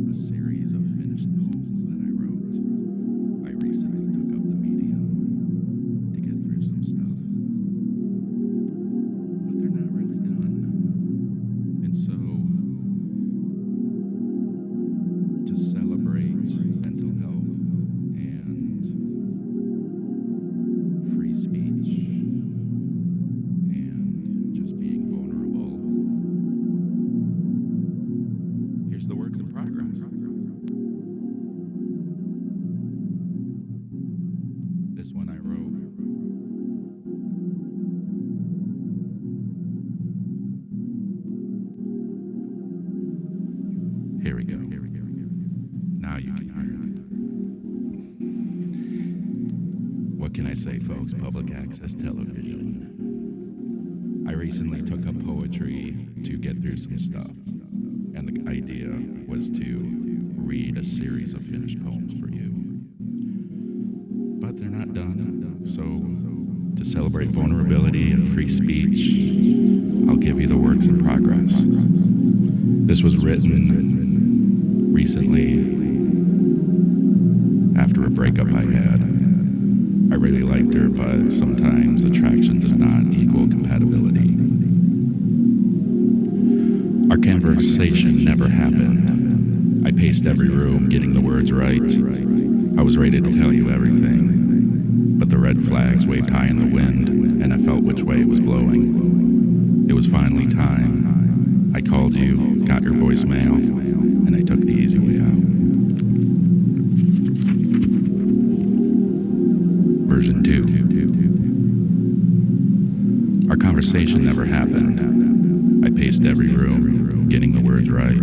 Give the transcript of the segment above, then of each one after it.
A series of finished poems that I wrote. I recently took up the medium to get through some stuff. But they're not really done. And so, to celebrate mental health and free speech and just being vulnerable, here's the works in progress. This one I wrote. Here we go. Now you can hear it. What can I say, folks? Public access television. I recently took up poetry to get through some stuff, and the idea was to read a series of finished poems for you. But they're not done, so to celebrate vulnerability and free speech, I'll give you the works in progress. This was written recently after a breakup I had. I really liked her, but sometimes attraction does not equal compatibility. Our conversation never happened. I paced every room, getting the words right. I was ready to tell you everything, but the red flags waved high in the wind, and I felt which way it was blowing. It was finally time. I called you, got your voicemail, and I took the easy way out. Version 2. Our conversation never happened. I paced every room, getting the words right.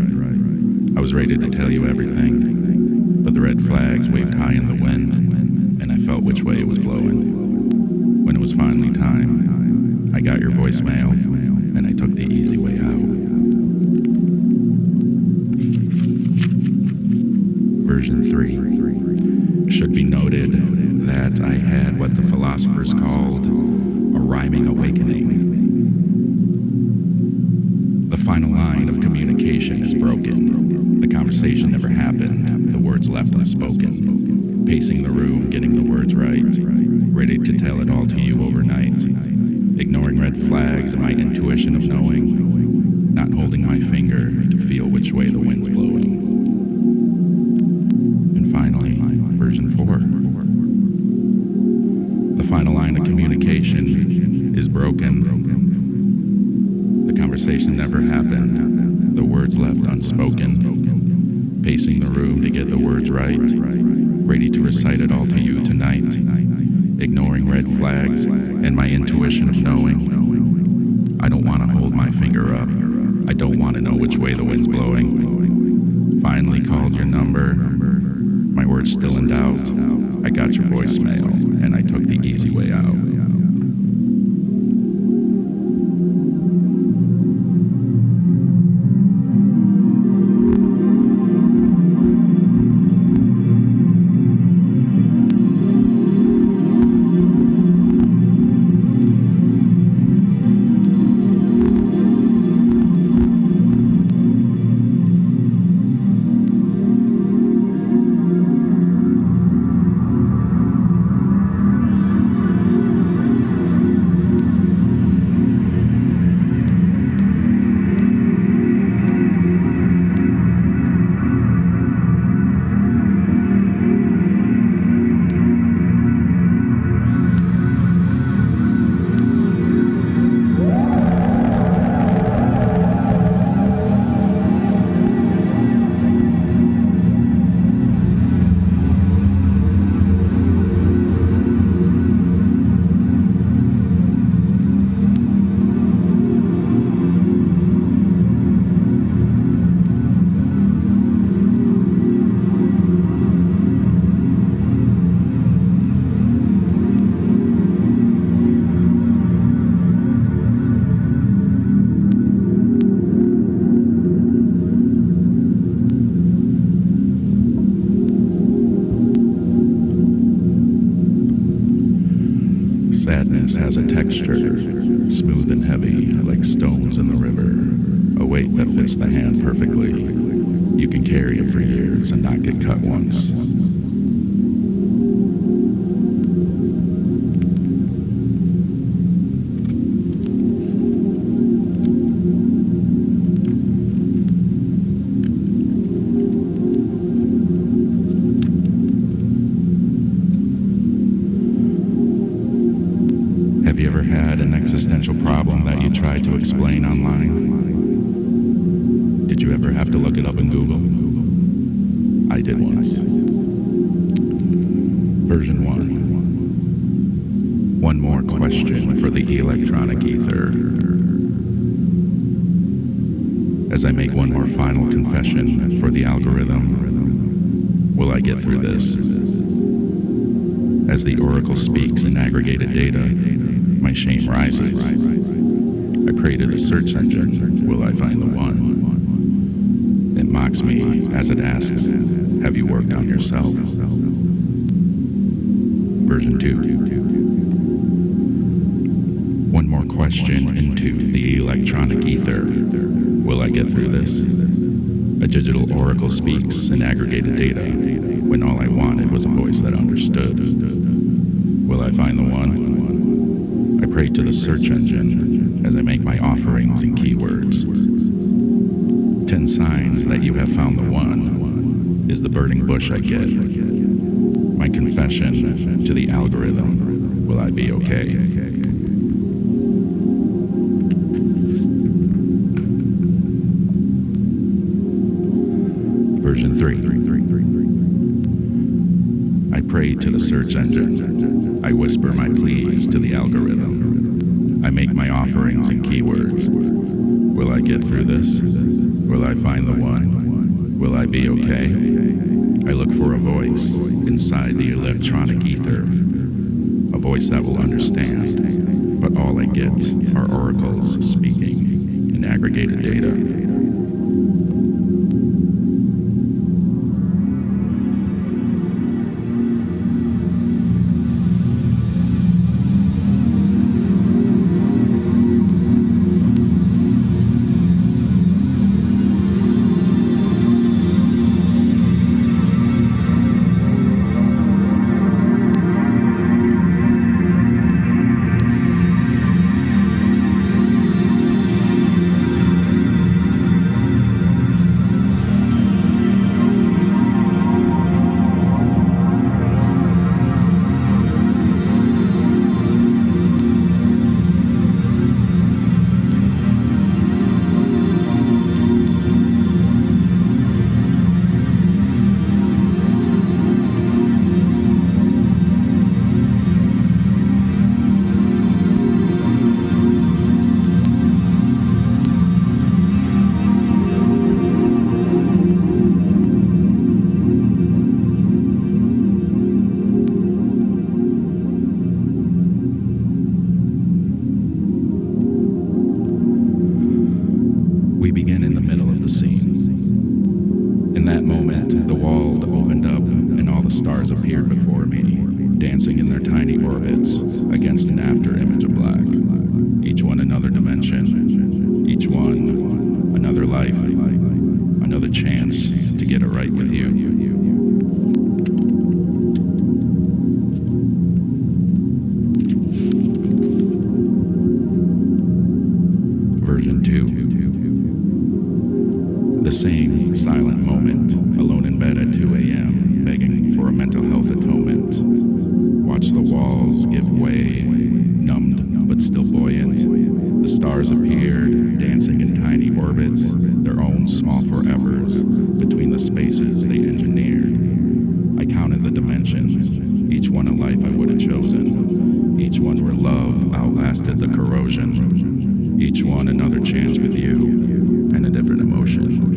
I was ready to tell you everything, but the red flags waved high in the wind, and I felt which way it was blowing. When it was finally time, I got your voicemail, and I took the easy way out. Version 3. Should be noted that I had what the philosophers called a rhyming awakening. The final line of communication is broken. The conversation never happened. The words left unspoken. Pacing the room, getting the words right. Ready to tell it all to you overnight. Ignoring red flags and my intuition of knowing. Not holding my finger to feel which way the wind's blowing. And finally, version 4. The final line of communication is broken. The conversation never happened. The words left unspoken. Pacing the room to get the words right. Ready to recite it all to you tonight. Ignoring red flags and my intuition of knowing. I don't want to hold my finger up. I don't want to know which way the wind's blowing. Finally called your number. My words still in doubt. I got your voicemail, and I took the easy way out. Sadness has a texture, smooth and heavy, like stones in the river, a weight that fits the hand perfectly. You can carry it for years and not get cut once. Have you ever had an existential problem that you tried to explain online? Did you ever have to look it up in Google? I did once. Version 1. One more question for the electronic ether. As I make one more final confession for the algorithm, will I get through this? As the oracle speaks in aggregated data, my shame rises. I pray to the search engine, will I find the one? It mocks me as it asks, have you worked on yourself? Version 2. One more question into the electronic ether. Will I get through this? A digital oracle speaks in aggregated data when all I wanted was a voice that understood. Will I find the one? I pray to the search engine as I make my offerings in keywords. 10 signs that you have found the one is the burning bush I get. My confession to the algorithm, will I be okay? Version 3. I pray to the search engine. I whisper my pleas to the algorithm. I make my offerings in keywords. Will I get through this? Will I find the one? Will I be okay? I look for a voice inside the electronic ether. A voice that will understand. But all I get are oracles speaking in aggregated data. We begin in the middle of the scene. In that moment, the wall opened up and all the stars appeared before me, dancing in their tiny orbits against an after image of black. Each one another dimension, each one another life, another chance to get it right with you. Version 2. The same silent moment, alone in bed at 2 a.m., begging for a mental health atonement. Watch the walls give way, numbed but still buoyant. The stars appeared, dancing in tiny orbits, their own small forevers, between the spaces they engineered. I counted the dimensions, each one a life I would have chosen, each one where love outlasted the corrosion, each one another chance with you, and a different emotion.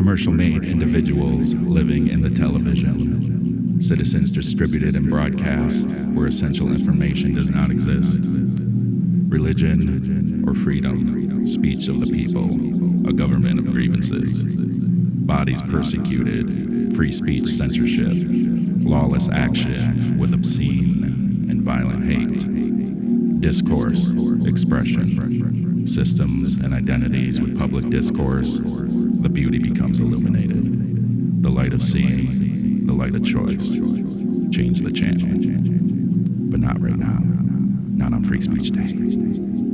Commercial-made individuals living in the television. Citizens distributed and broadcast where essential information does not exist. Religion or freedom, speech of the people, a government of grievances. Bodies persecuted, free speech censorship, lawless action with obscene and violent hate. Discourse, expression, systems and identities with public discourse, the beauty becomes illuminated. The light of seeing, the light of choice. Change the channel. But not right now. Not on Free Speech Day.